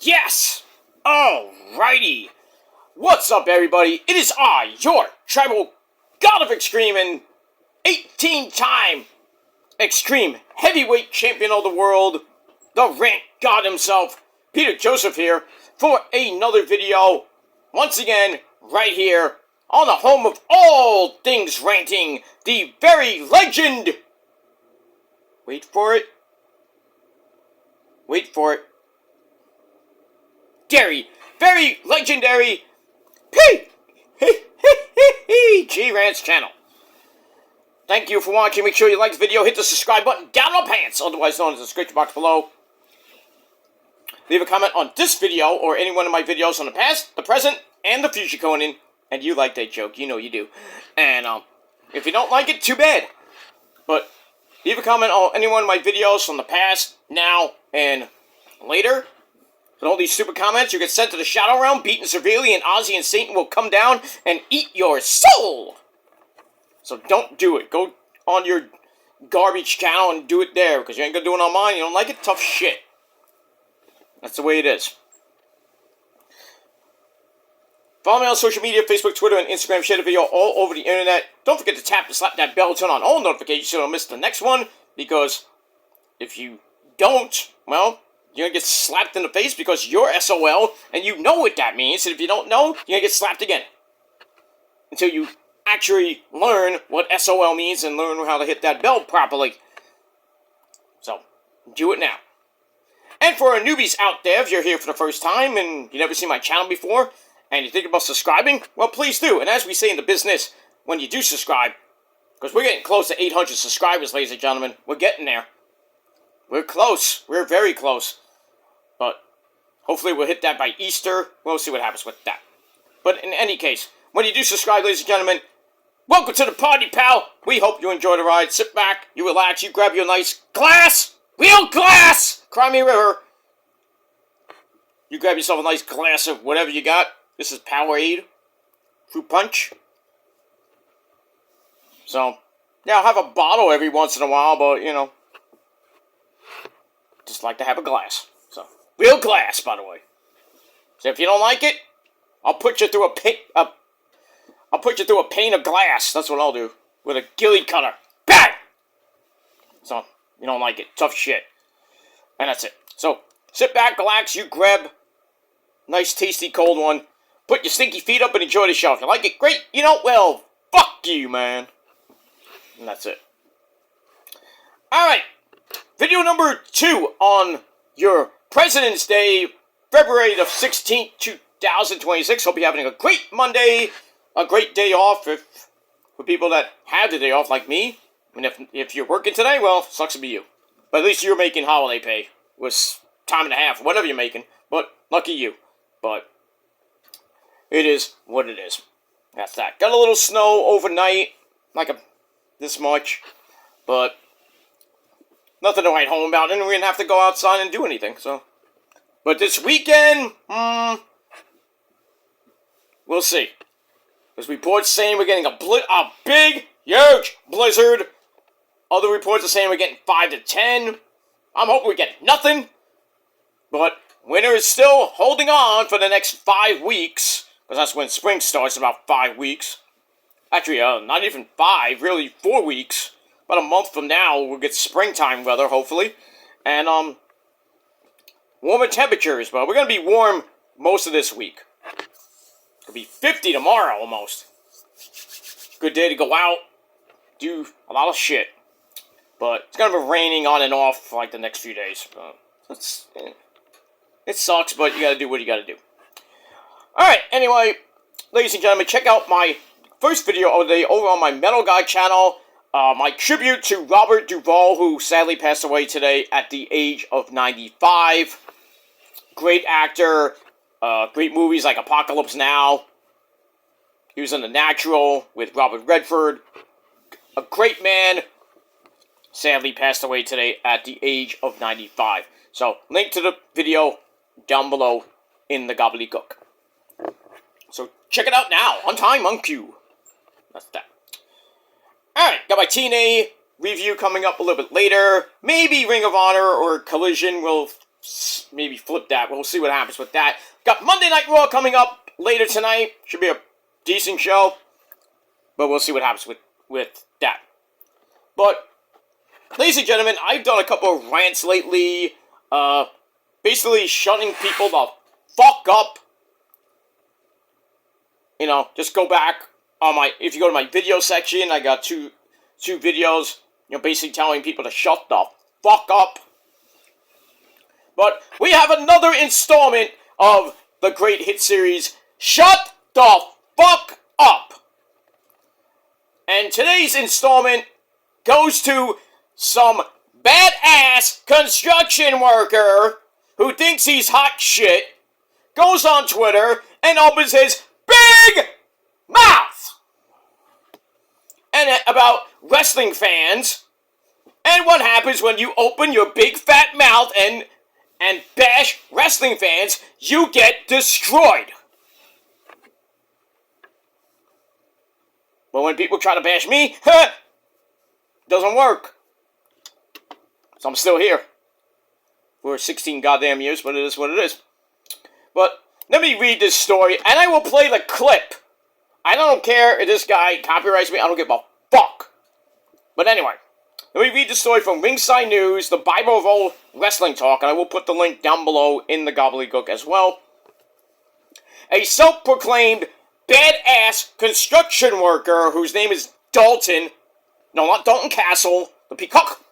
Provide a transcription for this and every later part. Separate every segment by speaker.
Speaker 1: Yes! Alrighty! What's up, everybody? It is I, your tribal god of Extreme and 18-time Extreme Heavyweight Champion of the world, the Rant God himself, Peter Joseph here, for another video, once again, right here, on the home of all things ranting, the very legend! Wait for it. Very legendary G-Rant's channel. Thank you for watching. Make sure you like the video, hit the subscribe button down in the pants, otherwise known as the description box below. Leave a comment on this video or any one of my videos on the past, the present, and the future, Conan. And you like that joke, you know you do. And if you don't like it, too bad. But leave a comment on any one of my videos from the past, now, and later. With all these stupid comments, you get sent to the Shadow Realm, beaten severely, and Ozzy and Satan will come down and eat your soul! So don't do it. Go on your garbage channel and do it there, because you ain't gonna do it on mine. You don't like it? Tough shit. That's the way it is. Follow me on social media, Facebook, Twitter, and Instagram. Share the video all over the internet. Don't forget to tap and slap that bell, turn on all notifications so you don't miss the next one, because if you don't, well, you're going to get slapped in the face because you're SOL, and you know what that means. And if you don't know, you're going to get slapped again. Until you actually learn what SOL means and learn how to hit that bell properly. So, do it now. And for our newbies out there, if you're here for the first time and you've never seen my channel before, and you think about subscribing, well, please do. And as we say in the business, when you do subscribe, because we're getting close to 800 subscribers, ladies and gentlemen. We're getting there. We're close. We're very close. But hopefully we'll hit that by Easter. We'll see what happens with that. But in any case, when you do subscribe, ladies and gentlemen, welcome to the party, pal. We hope you enjoy the ride. Sit back, you relax, you grab your nice glass, real glass, Crimey River. You grab yourself a nice glass of whatever you got. This is Powerade, fruit punch. So, yeah, I'll have a bottle every once in a while, but, you know, just like to have a glass. So, real glass, by the way. So if you don't like it, I'll put you through I'll put you through a pane of glass. That's what I'll do. With a ghillie cutter. Bang! So, you don't like it. Tough shit. And that's it. So, sit back, relax, you grab nice, tasty, cold one. Put your stinky feet up and enjoy the show. If you like it, great. You don't, well, fuck you, man. And that's it. Alright. Video number 2 on your President's Day, February the 16th, 2026. Hope you're having a great Monday, a great day off for people that have the day off like me. And if you're working today, well, sucks to be you. But at least you're making holiday pay with time and a half, whatever you're making. But lucky you. But it is what it is. That's that. Got a little snow overnight, like this much, but nothing to write home about, and we didn't have to go outside and do anything, so. But this weekend, we'll see. There's reports saying we're getting a big, huge blizzard. Other reports are saying we're getting 5 to 10. I'm hoping we get nothing. But winter is still holding on for the next 5 weeks. Because that's when spring starts, about 5 weeks. Actually, not even 5, really 4 weeks. About a month from now, we'll get springtime weather, hopefully. And, warmer temperatures, but we're going to be warm most of this week. It'll be 50 tomorrow, almost. Good day to go out, do a lot of shit. But it's going to be raining on and off for, like, the next few days. It sucks, but you got to do what you got to do. Alright, anyway, ladies and gentlemen, check out my first video of the day over on my Metal Guy channel. My tribute to Robert Duvall, who sadly passed away today at the age of 95. Great actor, great movies like Apocalypse Now. He was in The Natural with Robert Redford. A great man, sadly passed away today at the age of 95. So, link to the video down below in the gobbledygook. So, check it out now, on time, on cue. That's that. Alright, got my TNA review coming up a little bit later. Maybe Ring of Honor or Collision will maybe flip that. We'll see what happens with that. Got Monday Night Raw coming up later tonight. Should be a decent show. But we'll see what happens with that. But, ladies and gentlemen, I've done a couple of rants lately. Basically shutting people the fuck up. You know, just go back on if you go to my video section, I got two videos, you know, basically telling people to shut the fuck up. But we have another installment of the great hit series, Shut the Fuck Up. And today's installment goes to some badass construction worker who thinks he's hot shit, goes on Twitter, and opens his big mouth. And about wrestling fans, and what happens when you open your big fat mouth and bash wrestling fans, you get destroyed. But when people try to bash me, doesn't work. So I'm still here. For 16 goddamn years, but it is what it is. But let me read this story, and I will play the clip. I don't care if this guy copyrights me. I don't give a fuck. But anyway, let me read the story from Ringside News, the Bible of old wrestling talk, and I will put the link down below in the gobbledygook as well. A self-proclaimed badass construction worker whose name is Dalton. No, not Dalton Castle, the peacock.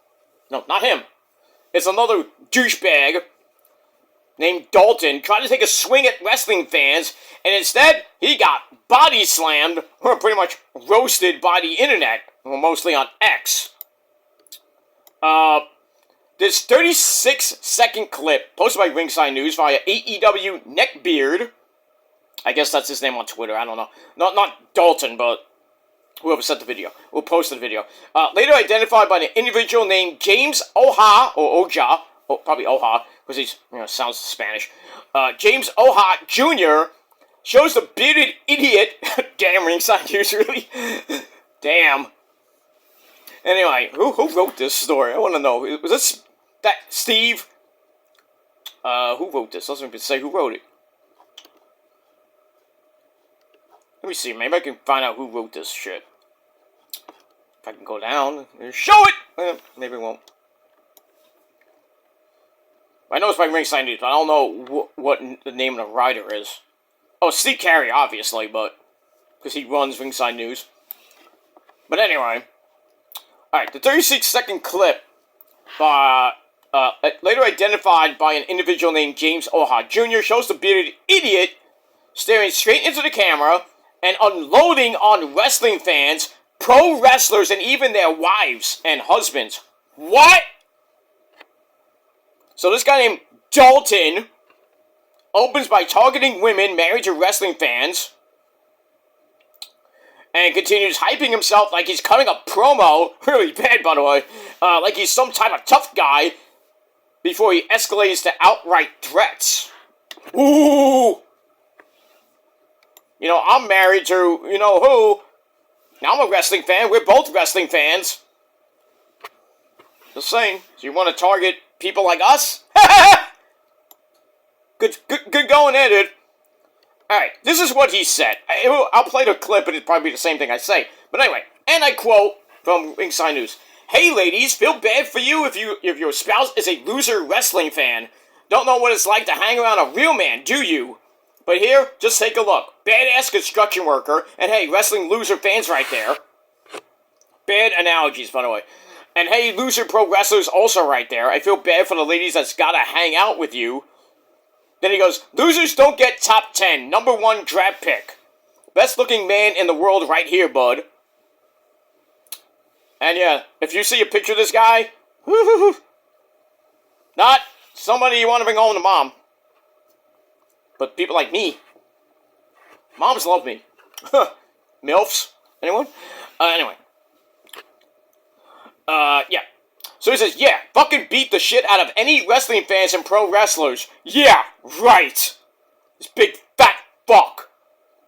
Speaker 1: No, not him. It's another douchebag named Dalton tried to take a swing at wrestling fans, and instead he got body slammed, or pretty much roasted by the internet, well, mostly on X. This 36-second clip, posted by Ringside News via AEW Neckbeard, I guess that's his name on Twitter, I don't know. Not Dalton, but whoever sent the video, who posted the video. Later identified by an individual named James Oha, or Oja, probably Oha, because he's, sounds Spanish. James Oha Jr. shows the bearded idiot, damn, Ringside News, really? Damn. Anyway, who wrote this story? I want to know. Was this that Steve? Who wrote this? Doesn't even say who wrote it. Let me see. Maybe I can find out who wrote this shit. If I can go down and show it. Maybe it won't. I know it's by Ringside News, but I don't know what the name of the writer is. Oh, Steve Carey, obviously, but because he runs Ringside News. But anyway. Alright, the 36-second clip, later identified by an individual named James Oha Jr., shows the bearded idiot staring straight into the camera and unloading on wrestling fans, pro wrestlers, and even their wives and husbands. What? So this guy named Dalton opens by targeting women married to wrestling fans, and continues hyping himself like he's cutting a promo, really bad by the way, like he's some type of tough guy, before he escalates to outright threats. Ooh! I'm married to, who? Now I'm a wrestling fan, we're both wrestling fans. Just saying, so you want to target people like us? Good going there, dude. Alright, this is what he said. I'll play the clip, and it'll probably be the same thing I say. But anyway, and I quote from Ringside News. Hey ladies, feel bad for you if your spouse is a loser wrestling fan. Don't know what it's like to hang around a real man, do you? But here, just take a look. Badass construction worker, and hey, wrestling loser fans right there. Bad analogies, by the way. And hey, loser pro wrestlers also right there. I feel bad for the ladies that's gotta hang out with you. Then he goes, losers don't get top 10, number 1 draft pick. Best looking man in the world right here, bud. And yeah, if you see a picture of this guy, not somebody you want to bring home to mom. But people like me, moms love me. MILFs? Anyone? Anyway. Yeah. So he says, yeah, fucking beat the shit out of any wrestling fans and pro wrestlers. Yeah, right. This big fat fuck.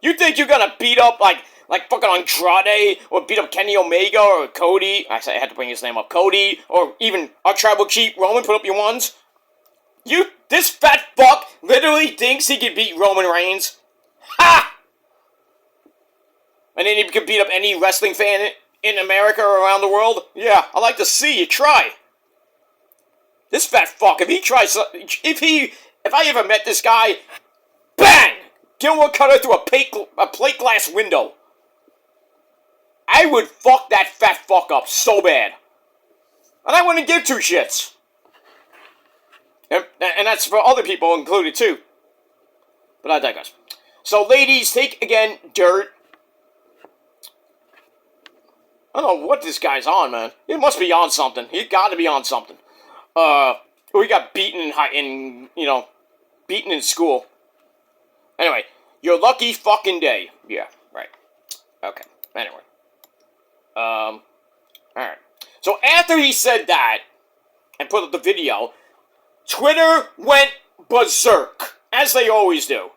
Speaker 1: You think you're gonna beat up like fucking Andrade, or beat up Kenny Omega, or Cody? I had to bring his name up. Cody, or even our tribal chief, Roman, put up your ones? This fat fuck literally thinks he can beat Roman Reigns? Ha! And then he can beat up any wrestling fan in America or around the world? Yeah, I'd like to see you try. This fat fuck, if I ever met this guy, bang! Give him a cutter through a plate glass window. I would fuck that fat fuck up so bad. And I wouldn't give two shits. And that's for other people included too. But I digress. So ladies, take again dirt. I don't know what this guy's on, man. He must be on something. He gotta be on something. We got beaten beaten in school. Anyway, your lucky fucking day. Yeah, right. Okay. Anyway. Alright. So after he said that, and put up the video, Twitter went berserk, as they always do.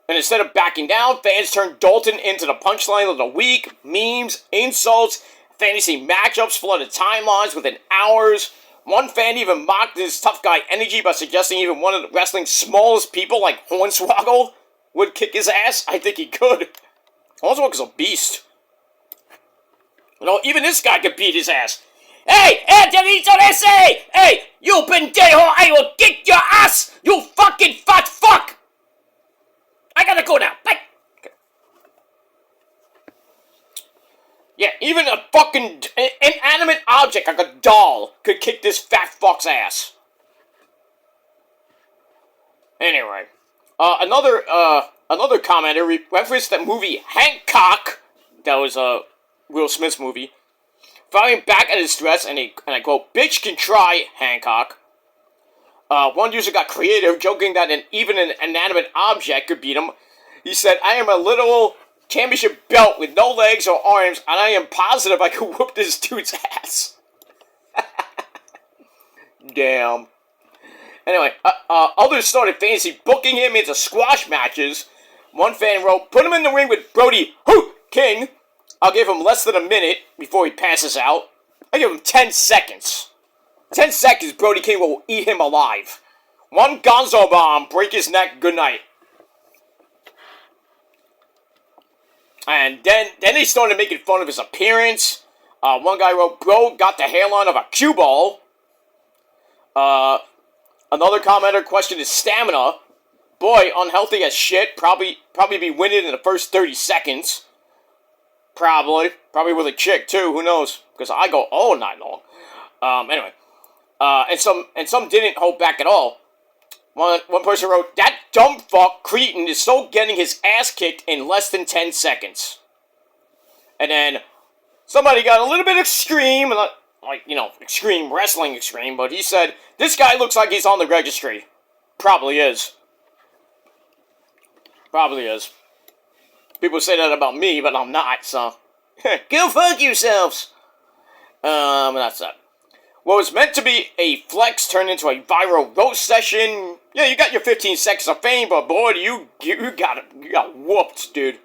Speaker 1: And instead of backing down, fans turned Dalton into the punchline of the week. Memes, insults, fantasy matchups flooded timelines within hours. One fan even mocked his tough guy energy by suggesting even one of the wrestling's smallest people, like Hornswoggle, would kick his ass. I think he could. Hornswoggle's a beast. Even this guy could beat his ass. Hey, Anthony Torrese! Hey, you pendejo, I will kick your ass! You fucking fat fuck! I gotta go now. Bye. Okay. Yeah, even a fucking inanimate object like a doll could kick this fat fuck's ass. Anyway, another commenter referenced the movie Hancock. That was Will Smith's movie. Firing back at his threats, and I quote, "Bitch can try, Hancock." One user got creative, joking that even an inanimate object could beat him. He said, "I am a literal championship belt with no legs or arms, and I am positive I could whoop this dude's ass." Damn. Anyway, others started fantasy booking him into squash matches. One fan wrote, "Put him in the ring with Brody King. I'll give him less than a minute before he passes out. I give him 10 seconds. 10 seconds, Brody King will eat him alive. One gonzo bomb, break his neck, good night." And then they started making fun of his appearance. One guy wrote, "Bro got the hairline of a cue ball." Another commenter questioned his stamina. "Boy, unhealthy as shit. Probably be winning in the first 30 seconds. Probably with a chick too. Who knows? Because I go all night long." Anyway, and some didn't hold back at all. One person wrote, "That dumb fuck Cretan is so getting his ass kicked in less than 10 seconds." And then somebody got a little bit extreme, extreme wrestling extreme, but he said, "This guy looks like he's on the registry." Probably is. Probably is. People say that about me, but I'm not, so. Go fuck yourselves! That's that. What was meant to be a flex turned into a viral roast session. Yeah, you got your 15 seconds of fame, but boy, you got whooped, dude.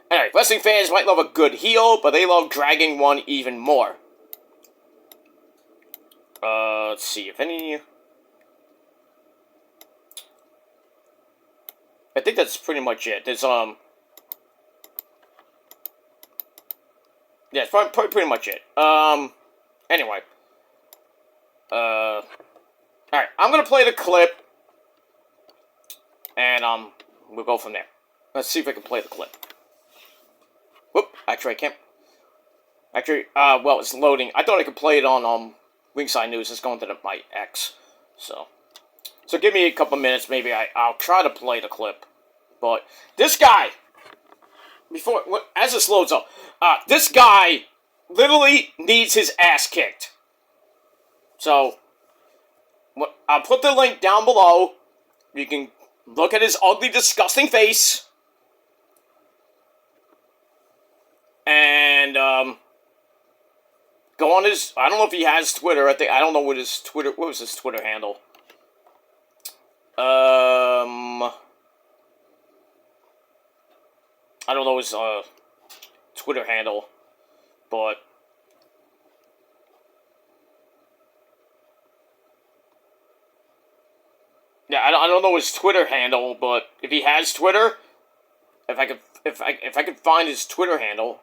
Speaker 1: Anyway, wrestling fans might love a good heel, but they love dragging one even more. Let's see if any. I think that's pretty much it. There's yeah, it's probably pretty much it. Anyway. Alright, I'm gonna play the clip. And, we'll go from there. Let's see if I can play the clip. Whoop, actually I can't. Actually, well, it's loading. I thought I could play it on, Ringside News. It's going to my X. So give me a couple minutes, maybe I'll try to play the clip. But, this guy! As this loads up, this guy literally needs his ass kicked. So, I'll put the link down below. You can look at his ugly, disgusting face. And, go on his, I don't know if he has Twitter. I don't know what was his Twitter handle? I don't know his, Twitter handle, but Yeah, I don't know his Twitter handle, but if he has Twitter, if I could find his Twitter handle,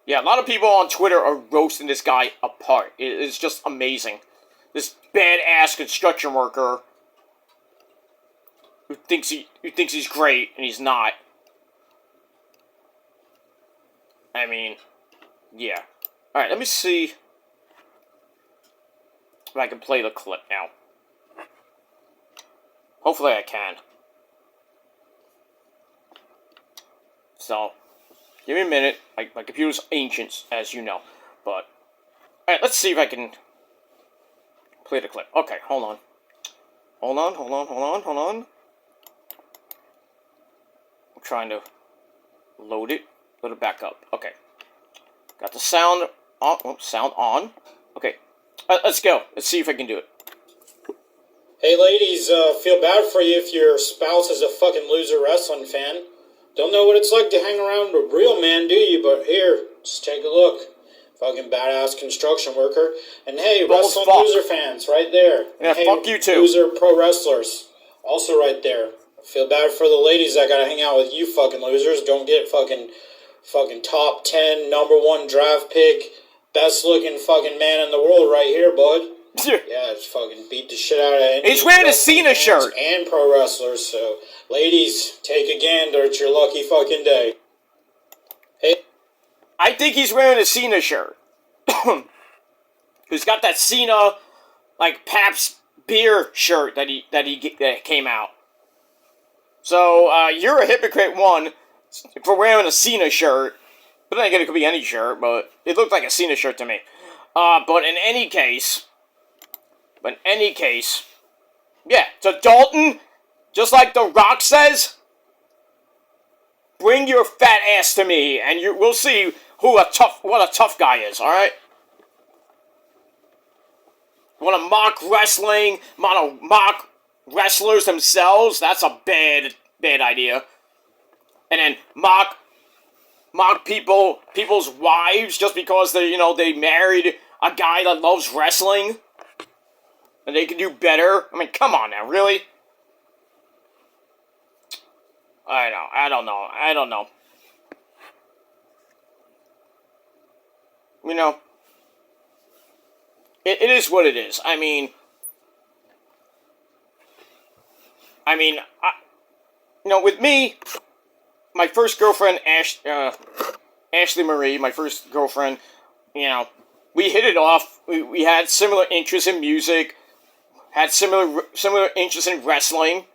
Speaker 1: yeah, a lot of people on Twitter are roasting this guy apart. It's just amazing. This badass construction worker who thinks he's great and he's not. I mean, yeah. All right, let me see if I can play the clip now. Hopefully I can. So, give me a minute. My computer's ancient, as you know. But, alright, let's see if I can play the clip. Okay, hold on. Hold on. I'm trying to load it back up. Okay. Got the sound on. Oh, sound on. Okay. Let's go. Let's see if I can do it.
Speaker 2: Hey ladies, feel bad for you if your spouse is a fucking loser wrestling fan. Don't know what it's like to hang around a real man, do you? But here, just take a look. Fucking badass construction worker. And hey, wrestling loser fans, right there.
Speaker 1: Yeah,
Speaker 2: hey,
Speaker 1: fuck you too.
Speaker 2: Loser pro wrestlers, also right there. Feel bad for the ladies that gotta hang out with you fucking losers. Don't get fucking top 10, #1 draft pick, best looking fucking man in the world right here, bud. Yeah, it's fucking beat the shit out of it.
Speaker 1: He's wearing a Cena shirt.
Speaker 2: And pro wrestlers, so ladies, take a gander. It's your lucky fucking day. Hey.
Speaker 1: I think he's wearing a Cena shirt. He's got that Cena, like, Pabst beer shirt that came out. So, you're a hypocrite, one, for wearing a Cena shirt. But then again, it could be any shirt, but it looked like a Cena shirt to me. But in any case, yeah, so Dalton, just like The Rock says, bring your fat ass to me, and we'll see what a tough guy is, alright? Want to mock wrestling, want to mock wrestlers themselves? That's a bad idea. And then mock people's wives just because they married a guy that loves wrestling? And they can do better? I mean, come on now, really? I don't know. You know, it is what it is. I mean, with me, my first girlfriend, Ashley Marie, my first girlfriend, we hit it off. We had similar interests in music, had similar interests in wrestling.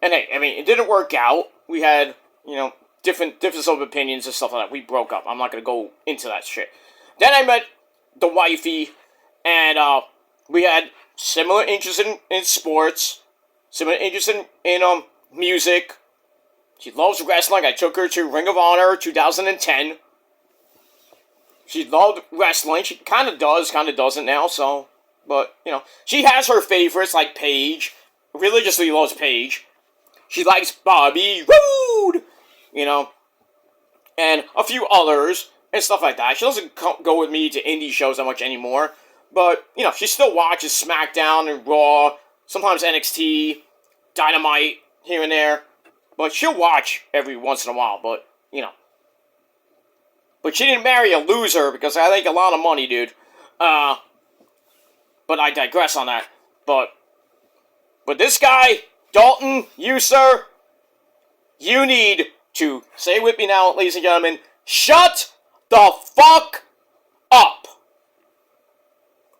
Speaker 1: And hey, I mean, it didn't work out. We had, difference of opinions and stuff like that. We broke up. I'm not going to go into that shit. Then I met the wifey, and we had similar interests in sports, similar interests in music. She loves wrestling. I took her to Ring of Honor 2010. She loved wrestling. She kind of does, kind of doesn't now, so. But, she has her favorites, like Paige. Religiously loves Paige. She likes Bobby Roode, and a few others, and stuff like that. She doesn't go with me to indie shows that much anymore. But, she still watches SmackDown and Raw, sometimes NXT, Dynamite, here and there. But she'll watch every once in a while, but, But she didn't marry a loser, because I think a lot of money, dude. But I digress on that. But this guy, Dalton, you, sir, you need to, say with me now, ladies and gentlemen, shut the fuck up.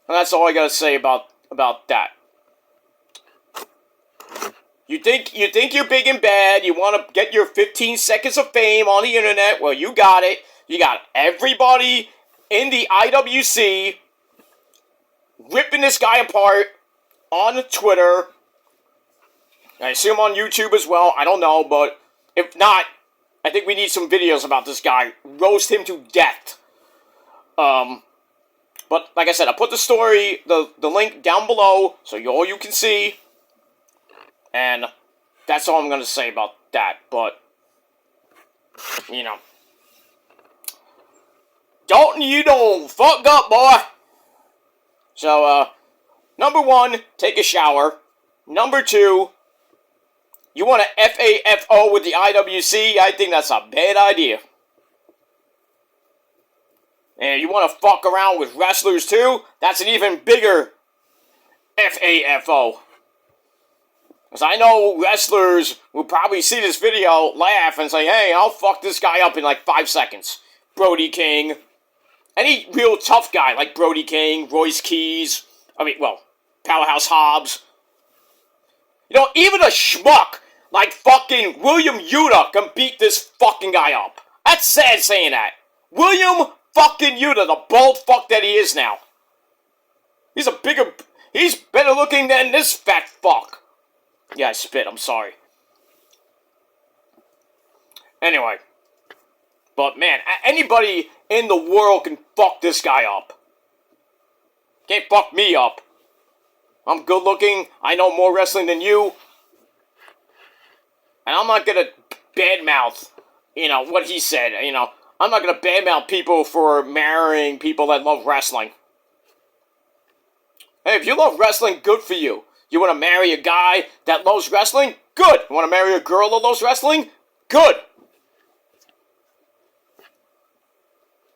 Speaker 1: And that's all I gotta say about that. You think you're big and bad, you want to get your 15 seconds of fame on the internet, well, you got it. You got everybody in the IWC ripping this guy apart on Twitter. I assume on YouTube as well. I don't know, but if not, I think we need some videos about this guy. Roast him to death. But like I said, I put the story, the link down below, so all you can see. And that's all I'm going to say about that. But, Dalton, you don't fuck up, boy. So, number one, take a shower. Number 2, you want to FAFO with the IWC? I think that's a bad idea. And you want to fuck around with wrestlers too? That's an even bigger FAFO. Because I know wrestlers will probably see this video, laugh, and say, hey, I'll fuck this guy up in like 5 seconds. Brody King. Any real tough guy like Brody King, Royce Keys, Powerhouse Hobbs. You know, even a schmuck like fucking William Yuta can beat this fucking guy up. That's sad saying that. William fucking Yuta, the bald fuck that he is now. He's better looking than this fat fuck. Yeah, I spit, I'm sorry. Anyway. But man, anybody in the world can fuck this guy up. Can't fuck me up. I'm good looking, I know more wrestling than you. And I'm not gonna badmouth, what he said, I'm not gonna badmouth people for marrying people that love wrestling. Hey, if you love wrestling, good for you. You want to marry a guy that loves wrestling? Good. You want to marry a girl that loves wrestling? Good.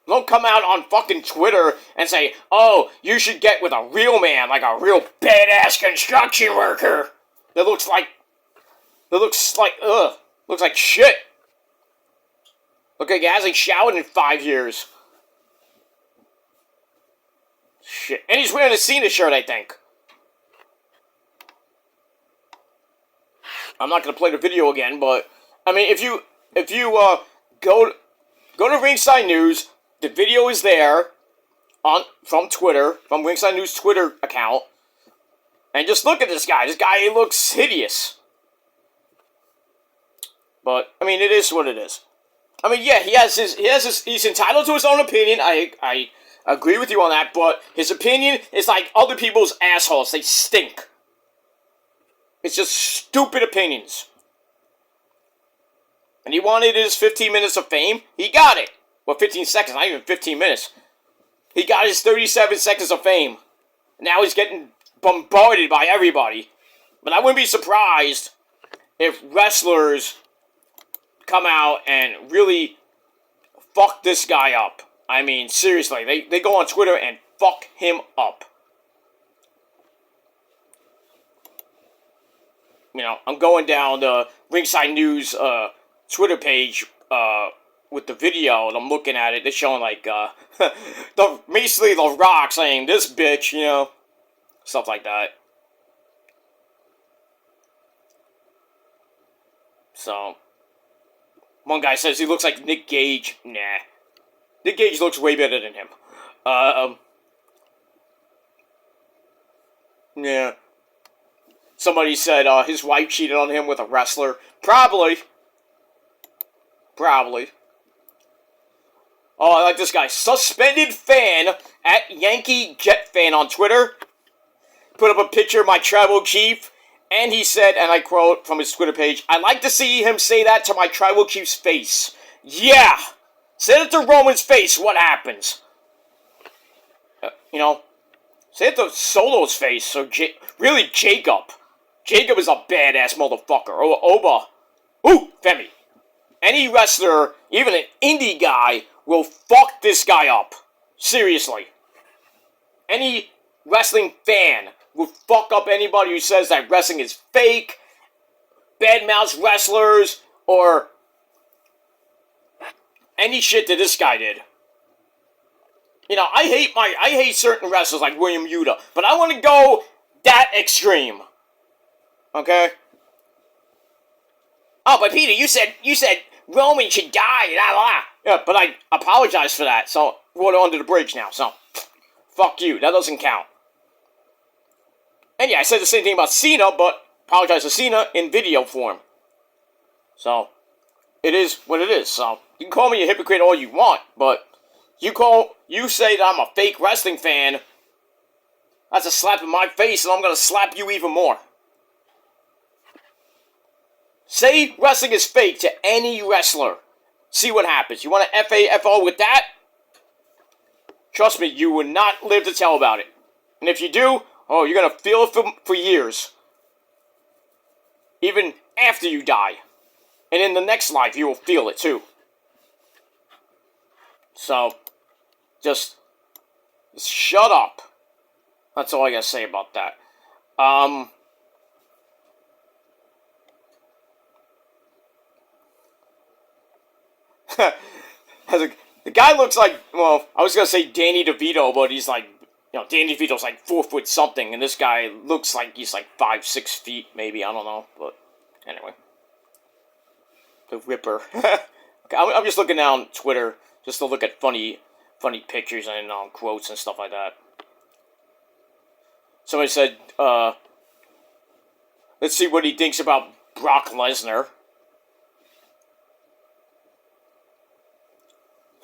Speaker 1: Don't come out on fucking Twitter and say, oh, you should get with a real man, like a real badass construction worker. That looks like shit. Look like he hasn't showered in 5 years. Shit. And he's wearing a Cena shirt, I think. I'm not gonna play the video again, but I mean, if you go to Ringside News, the video is there from Twitter, from Ringside News Twitter account, and just look at this guy. This guy looks hideous. But I mean, it is what it is. I mean, yeah, he's entitled to his own opinion. I agree with you on that, but his opinion is like other people's assholes. They stink. It's just stupid opinions. And he wanted his 15 minutes of fame. He got it. Well, 15 seconds, not even 15 minutes. He got his 37 seconds of fame. Now he's getting bombarded by everybody. But I wouldn't be surprised if wrestlers come out and really fuck this guy up. I mean, seriously, they go on Twitter and fuck him up. I'm going down the Ringside News Twitter page with the video, and I'm looking at it. They're showing, like, basically The Rock saying, this bitch, stuff like that. So, one guy says he looks like Nick Gage. Nah. Nick Gage looks way better than him. Yeah. Somebody said his wife cheated on him with a wrestler. Probably. Oh, I like this guy. Suspended fan at Yankee Jet fan on Twitter. Put up a picture of my tribal chief. And he said, and I quote from his Twitter page, I'd like to see him say that to my tribal chief's face. Yeah! Say it to Roman's face, what happens? Say it to Solo's face, or really Jacob. Jacob is a badass motherfucker. Or Oba. Ooh, Femi. Any wrestler, even an indie guy, will fuck this guy up. Seriously. Any wrestling fan will fuck up anybody who says that wrestling is fake, badmouths wrestlers, or any shit that this guy did. I hate certain wrestlers like William Yuta, but I want to go that extreme. Okay? Oh, but Peter, you said Roman should die, la la. Yeah, but I apologize for that, so we're under the bridge now, so fuck you, that doesn't count. And yeah, I said the same thing about Cena, but apologize to Cena in video form. So, it is what it is, so you can call me a hypocrite all you want, but you say that I'm a fake wrestling fan, that's a slap in my face, and I'm gonna slap you even more. Say wrestling is fake to any wrestler. See what happens. You want to FAFO with that? Trust me, you will not live to tell about it. And if you do, oh, you're going to feel it for years. even after you die. And in the next life, you will feel it too. So, just shut up. That's all I gotta say about that. The guy looks like, well, I was gonna say Danny DeVito, but he's like, Danny DeVito's like 4 foot something, and this guy looks like he's like 5-6 feet, maybe, I don't know, but anyway. The Ripper. Okay, I'm just looking down Twitter, just to look at funny pictures and quotes and stuff like that. Somebody said, let's see what he thinks about Brock Lesnar.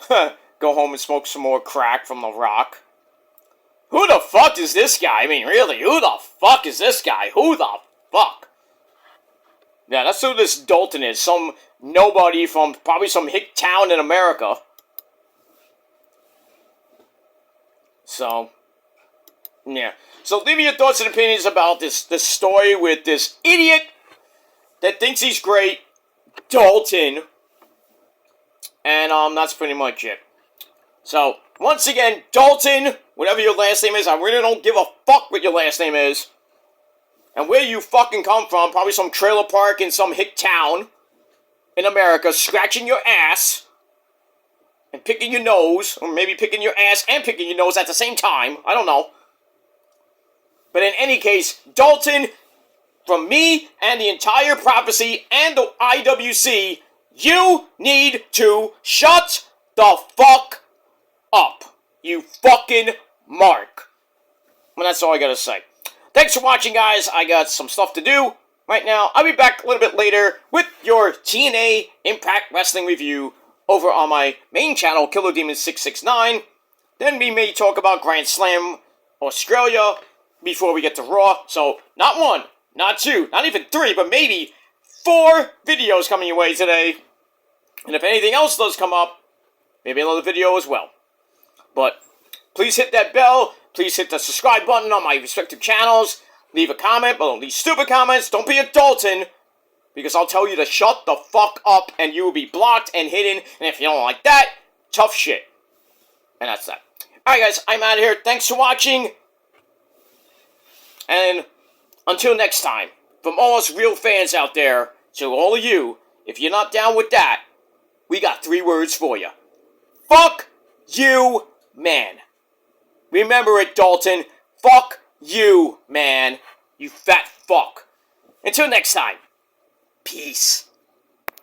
Speaker 1: Go home and smoke some more crack from The Rock. Who the fuck is this guy? I mean, really, who the fuck is this guy? Who the fuck? Yeah, that's who this Dalton is. Some nobody from probably some hick town in America. So, yeah. So leave me your thoughts and opinions about this story with this idiot that thinks he's great, Dalton. And that's pretty much it. So, once again, Dalton, whatever your last name is, I really don't give a fuck what your last name is. And where you fucking come from, probably some trailer park in some hick town in America, scratching your ass and picking your nose, or maybe picking your ass and picking your nose at the same time. I don't know. But in any case, Dalton, from me and the entire prophecy and the IWC, you need to shut the fuck up. You fucking mark. And that's all I gotta say. Thanks for watching, guys. I got some stuff to do right now. I'll be back a little bit later with your TNA Impact Wrestling review over on my main channel, Killer Demon 669. Then we may talk about Grand Slam Australia before we get to Raw. So, not 1, not 2, not even 3, but maybe 4 videos coming your way today. And if anything else does come up, maybe another video as well. But please hit that bell. Please hit the subscribe button on my respective channels. Leave a comment, but don't leave stupid comments. Don't be a Dalton, because I'll tell you to shut the fuck up and you will be blocked and hidden. And if you don't like that, tough shit. And that's that. Alright, guys, I'm out of here. Thanks for watching. And until next time, from all us real fans out there, to all of you, if you're not down with that, we got 3 words for you. Fuck you, man. Remember it, Dalton. Fuck you, man. You fat fuck. Until next time, peace.